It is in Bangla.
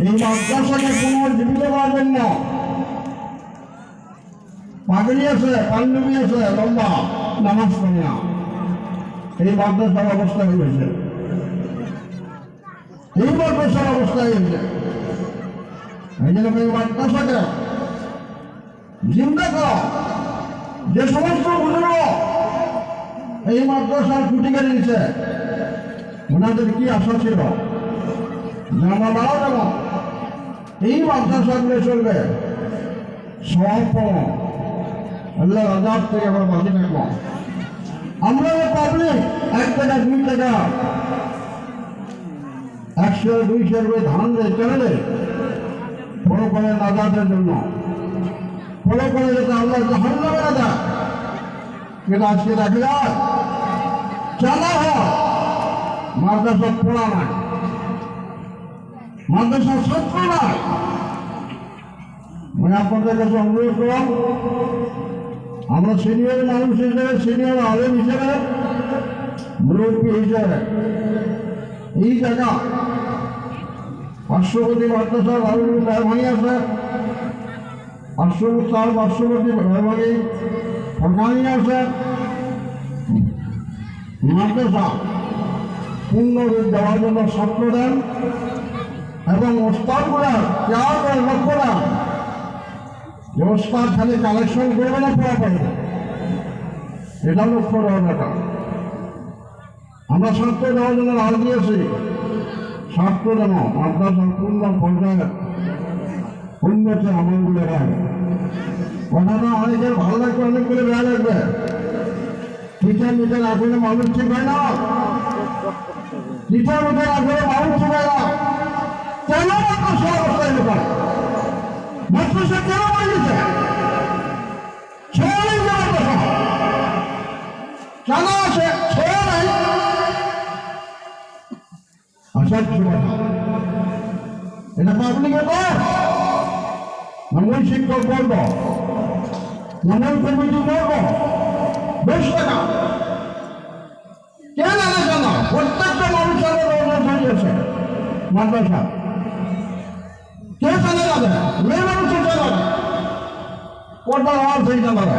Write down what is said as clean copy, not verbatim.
এই মাদ্রাসাকে পুনর্জীবিত করার জন্য পাগড়ি আছে, পাঞ্জাবি আছে, লম্বা নামাজ পড়ে না, এই মাদ্রাসার অবস্থা হয়েছে, এই মাদ্রাসার অবস্থা হয়েছে। এই জন্য এই মাদ্রাসাকে জিন্দা করা, যে সমস্ত বুজুর্গ এই মাদ্রাসার খুঁটি কেটে দিচ্ছে, ওনাদের কি আশা ছিল জানালাও যেমন এই মাদ্রাসাগুলো চলবে, সব আল্লাহ আজাদ থেকে আমরা বাঁচি থাকবো। আমরা পাবলিক 1 টাকা 2 টাকা 100 200 করে ধান দেয় চলে দেয় বড় করে নাজাতের জন্য, বড় করে যাতে আল্লাহ জাহান্নামে না যায়। কিন্তু আজকে দেখা যায় চালা হয় মাদ্রাসা পড়া নাই, মাদ্রাসার ছাত্র নাই। মানে আপনাদের কাছে অনুরোধ করলাম, আমরা সিনিয়র মানুষ হিসেবে, সিনিয়র আলেম হিসেবে, মুরব্বী হিসেবে এই জায়গা পার্শ্ববর্তী মাদ্রাসার মেহরবানি আছে, পার্শ্ববর্তী মেহরবানি সরকারি আছে, মাদ্রাসা পূর্ণ রূপ দেওয়ার জন্য স্বপ্ন দেন এবং ওস্তাদগুলার কেয়ার করে লক্ষ্য দেন যে ওস্তাদ খালি কালেকশন করবে না, পড়া পারবে, এটা লক্ষ্য দেওয়ার ব্যাপার। আমরা ছাত্র দেওয়ার জন্য রাজ দিয়েছি, ছাত্র যেন মাদ্রাসার পূর্ণ পর্যায়ে উন্নতি আমলগুলো হয়। কথাটা অনেকের ভালো লাগবে, অনেকগুলো বেড়া লাগবে। টিচার মিটার আসলে মানুষ ঠিক হয় না, টিচার মিটার আসলে মানুষ ঠিক হয় না। কেন মাদ্রাসা অবস্থায় লোক মাদ্রাসা কেন বানিয়েছে? ছেলে মাদ্রাসা কেন আছে? ছেলে নাই। আসার এটা পাবলিকের কর, মঙ্গল শিক্ষক বলব, মঙ্গল কমিটি বলব, বেশ টাকা কেন আলাদা না? প্রত্যেকটা মানুষের হয়েছে মাদ্রাসা, কে চালে যাবে? মেয়ে মানুষের চালাবে, কোথাও আর সেই চালাবে।